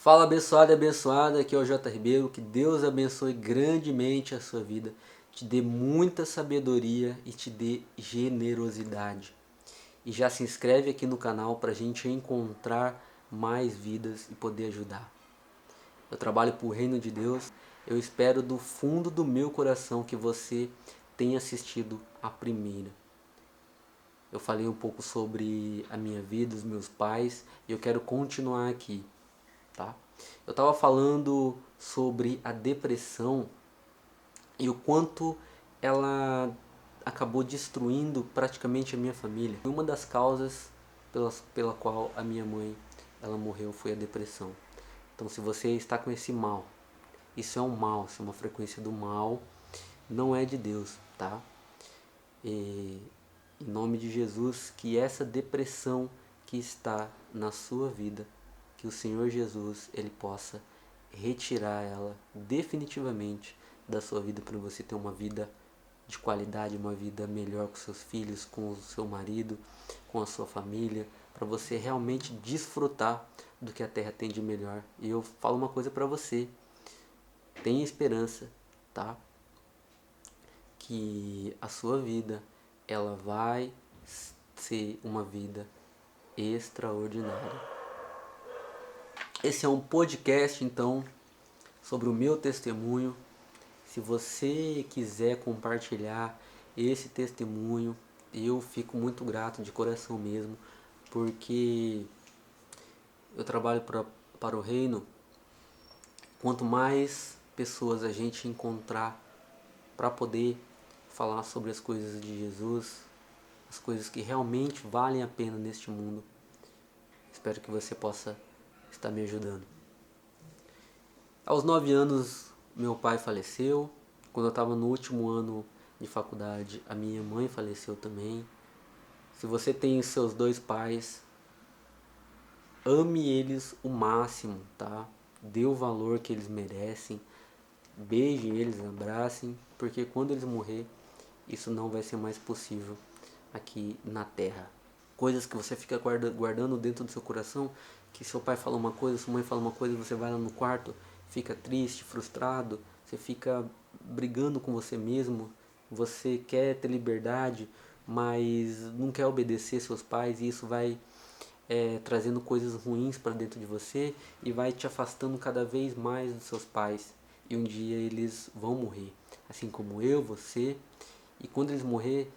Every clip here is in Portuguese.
Fala abençoado e abençoada, aqui é o J. Ribeiro, que Deus abençoe grandemente a sua vida, te dê muita sabedoria e te dê generosidade. E já se inscreve aqui no canal para a gente encontrar mais vidas e poder ajudar. Eu trabalho para o Reino de Deus, eu espero do fundo do meu coração que você tenha assistido a primeira. Eu falei um pouco sobre a minha vida, os meus pais, e eu quero continuar aqui. Tá? Eu estava falando sobre a depressão e o quanto ela acabou destruindo praticamente a minha família. Uma das causas pela qual a minha mãe ela morreu foi a depressão. Então, se você está com esse mal, isso é um mal, isso é uma frequência do mal, não é de Deus, tá? E, em nome de Jesus, que essa depressão que está na sua vida, que o Senhor Jesus ele possa retirar ela definitivamente da sua vida para você ter uma vida de qualidade, uma vida melhor com seus filhos, com o seu marido, com a sua família, para você realmente desfrutar do que a terra tem de melhor. E eu falo uma coisa para você, tenha esperança, tá? Que a sua vida ela vai ser uma vida extraordinária. Esse é um podcast então sobre o meu testemunho. Se você quiser compartilhar esse testemunho, eu fico muito grato de coração mesmo, porque eu trabalho para o reino. Quanto mais pessoas a gente encontrar para poder falar sobre as coisas de Jesus, as coisas que realmente valem a pena neste mundo, espero que você possa estar me ajudando. Aos 9 anos, meu pai faleceu. Quando eu estava no último ano de faculdade, a minha mãe faleceu também. Se você tem seus dois pais, ame eles o máximo, tá? Dê o valor que eles merecem. Beije eles, abracem, porque quando eles morrer, isso não vai ser mais possível aqui na terra. Coisas que você fica guardando dentro do seu coração, que seu pai fala uma coisa, sua mãe fala uma coisa, você vai lá no quarto, fica triste, frustrado, você fica brigando com você mesmo, você quer ter liberdade, mas não quer obedecer seus pais, e isso vai trazendo coisas ruins para dentro de você e vai te afastando cada vez mais dos seus pais. E um dia eles vão morrer, assim como eu, você. E quando eles morrer,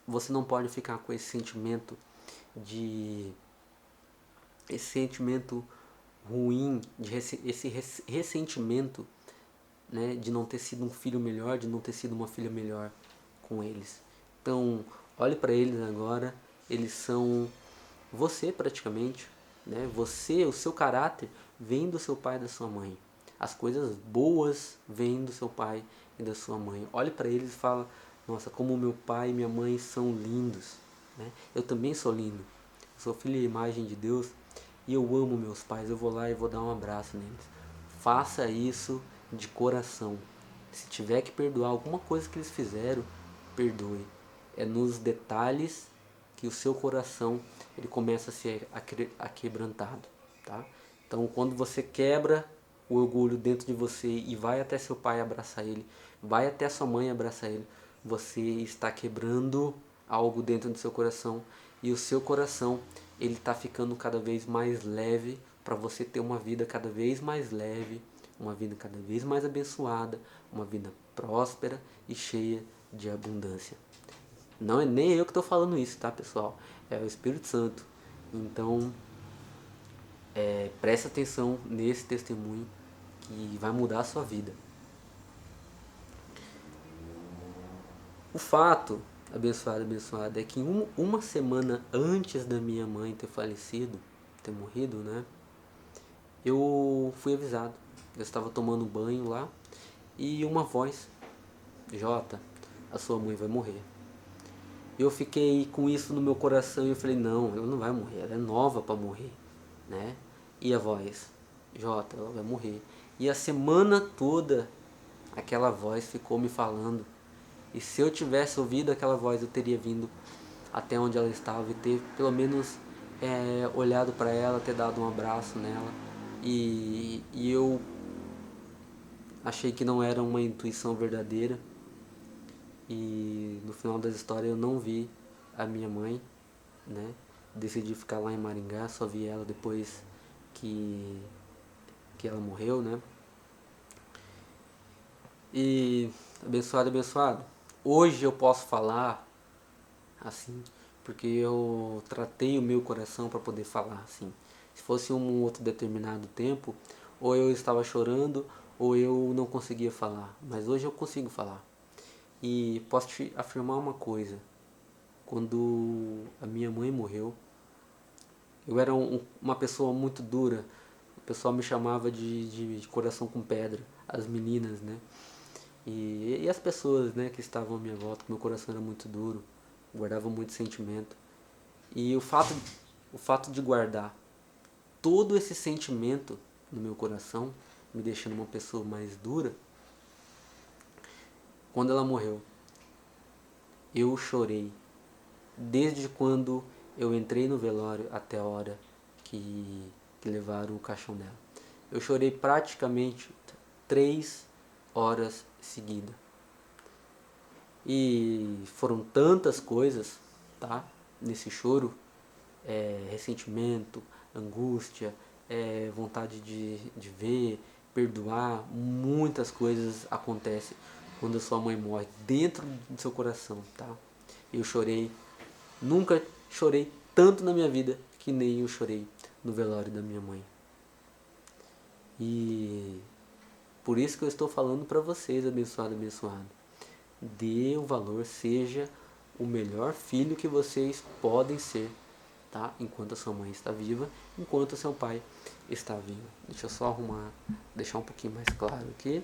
você não pode ficar com esse sentimento ruim, esse ressentimento, né, de não ter sido um filho melhor, de não ter sido uma filha melhor com eles. Então, olhe para eles agora, eles são você praticamente, né? Você, o seu caráter vem do seu pai e da sua mãe. As coisas boas vêm do seu pai e da sua mãe. Olhe para eles e fala: nossa, como meu pai e minha mãe são lindos, né? Eu também sou lindo. Eu sou filho e imagem de Deus e eu amo meus pais. Eu vou lá e vou dar um abraço neles. Faça isso de coração. Se tiver que perdoar alguma coisa que eles fizeram, perdoe. É nos detalhes que o seu coração ele começa a ser aquebrantado, tá? Então, quando você quebra o orgulho dentro de você e vai até seu pai abraçar ele, vai até sua mãe abraçar ele, você está quebrando algo dentro do seu coração e o seu coração ele está ficando cada vez mais leve para você ter uma vida cada vez mais leve, uma vida cada vez mais abençoada, uma vida próspera e cheia de abundância. Não é nem eu que estou falando isso, tá, pessoal? É o Espírito Santo. Então, preste atenção nesse testemunho que vai mudar a sua vida. O fato, abençoado, é que uma semana antes da minha mãe ter falecido, ter morrido, né? Eu fui avisado. Eu estava tomando banho lá e uma voz: Jota, a sua mãe vai morrer. Eu fiquei com isso no meu coração e eu falei: não, ela não vai morrer, ela é nova para morrer, né? E a voz: Jota, ela vai morrer. E a semana toda aquela voz ficou me falando. E se eu tivesse ouvido aquela voz, eu teria vindo até onde ela estava e ter pelo menos olhado para ela, ter dado um abraço nela. e eu achei que não era uma intuição verdadeira, e no final da história eu não vi a minha mãe, né? Decidi ficar lá em Maringá, só vi ela depois que, que ela morreu, né? E abençoado, abençoado. Hoje eu posso falar assim, porque eu tratei o meu coração para poder falar assim. Se fosse um outro determinado tempo, ou eu estava chorando, ou eu não conseguia falar. Mas hoje eu consigo falar. E posso te afirmar uma coisa. Quando a minha mãe morreu, eu era uma pessoa muito dura. O pessoal me chamava de coração com pedra, as meninas, né? E as pessoas, né, que estavam à minha volta, meu coração era muito duro, guardava muito sentimento. E o fato de guardar todo esse sentimento no meu coração, me deixando uma pessoa mais dura, quando ela morreu, eu chorei. Desde quando eu entrei no velório até a hora que levaram o caixão dela. Eu chorei praticamente 3 horas seguidas. E foram tantas coisas, tá? Nesse choro, ressentimento, angústia, vontade de ver, perdoar, muitas coisas acontecem quando a sua mãe morre dentro do seu coração, tá? Eu chorei, nunca chorei tanto na minha vida que nem eu chorei no velório da minha mãe. E por isso que eu estou falando para vocês, abençoado, abençoado. Dê o valor, seja o melhor filho que vocês podem ser, tá? Enquanto a sua mãe está viva, enquanto o seu pai está vivo. Deixa eu só arrumar, deixar um pouquinho mais claro aqui.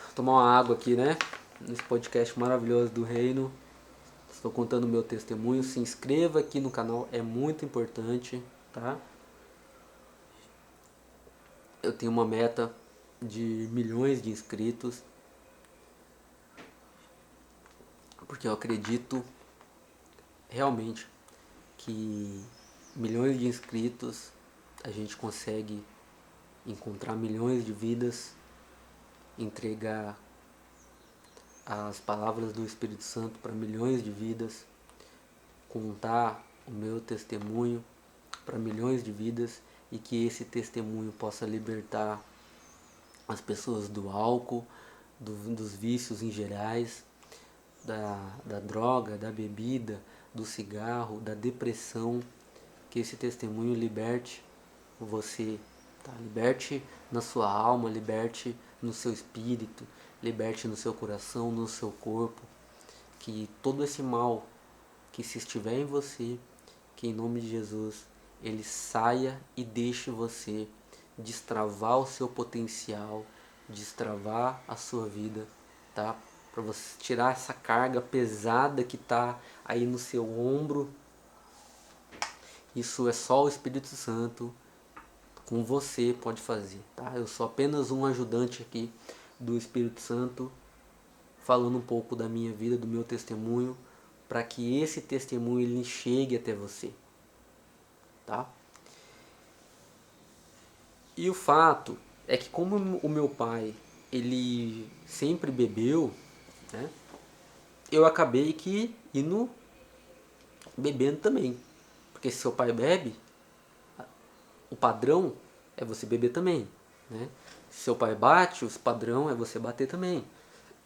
Vou tomar uma água aqui, né? Nesse podcast maravilhoso do Reino. Estou contando o meu testemunho. Se inscreva aqui no canal, é muito importante, tá? Eu tenho uma meta de milhões de inscritos, porque eu acredito realmente que milhões de inscritos a gente consegue encontrar milhões de vidas, entregar as palavras do Espírito Santo para milhões de vidas, contar o meu testemunho para milhões de vidas, e que esse testemunho possa libertar as pessoas do álcool, dos vícios em gerais, da droga, da bebida, do cigarro, da depressão. Que esse testemunho liberte você, tá? Liberte na sua alma, liberte no seu espírito, liberte no seu coração, no seu corpo. Que todo esse mal que se estiver em você, que em nome de Jesus ele saia e deixe você destravar o seu potencial, destravar a sua vida, tá? Para você tirar essa carga pesada que tá aí no seu ombro. Isso é só o Espírito Santo com você pode fazer, tá? Eu sou apenas um ajudante aqui do Espírito Santo, falando um pouco da minha vida, do meu testemunho, para que esse testemunho ele chegue até você, tá? E o fato é que como o meu pai, ele sempre bebeu, né? Eu acabei que indo bebendo também. Porque se seu pai bebe, o padrão é você beber também, né? Se seu pai bate, o padrão é você bater também.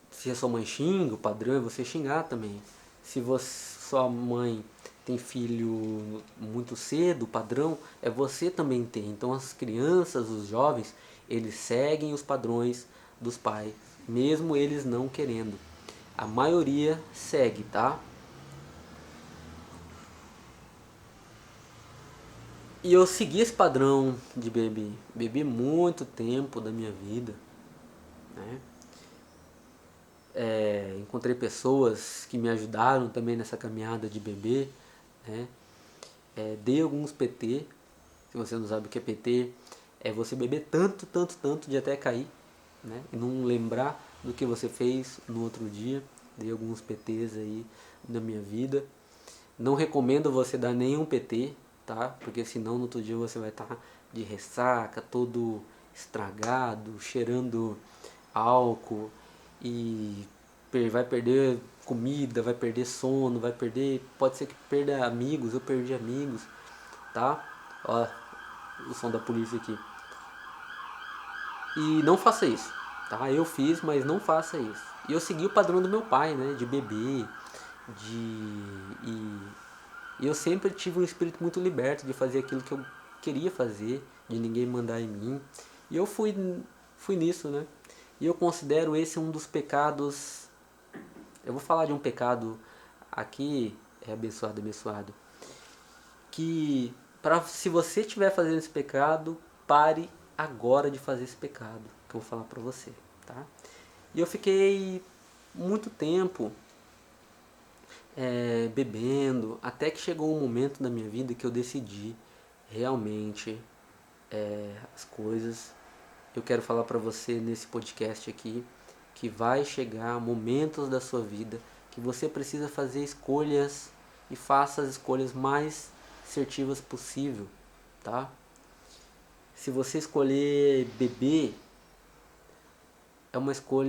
Se a sua mãe xinga, o padrão é você xingar também. Se sua mãe tem filho muito cedo, o padrão é você também ter. Então as crianças, os jovens, eles seguem os padrões dos pais, mesmo eles não querendo. A maioria segue, tá? E eu segui esse padrão de beber. Bebi muito tempo da minha vida, né? Encontrei pessoas que me ajudaram também nessa caminhada de beber, né? Dei alguns PT. Se você não sabe o que é PT, é você beber tanto, tanto, tanto de até cair, né? E não lembrar do que você fez no outro dia. dei alguns PTs aí na minha vida. Não recomendo você dar nenhum PT, tá? Porque senão no outro dia você vai estar de ressaca, todo estragado, cheirando álcool e vai perder comida, vai perder sono, vai perder, pode ser que perda amigos, eu perdi amigos, tá? Ó, o som da polícia aqui. E não faça isso, tá? Eu fiz, mas não faça isso. E eu segui o padrão do meu pai, né? De beber, e eu sempre tive um espírito muito liberto de fazer aquilo que eu queria fazer, de ninguém mandar em mim. E eu fui nisso, né? E eu considero esse um dos pecados. Eu vou falar de um pecado aqui, abençoado, que se você estiver fazendo esse pecado, pare agora de fazer esse pecado, que eu vou falar pra você, tá? E eu fiquei muito tempo bebendo, até que chegou um momento da minha vida que eu decidi realmente as coisas. Eu quero falar para você nesse podcast aqui que vai chegar momentos da sua vida que você precisa fazer escolhas e faça as escolhas mais assertivas possível, tá? Se você escolher beber, é uma escolha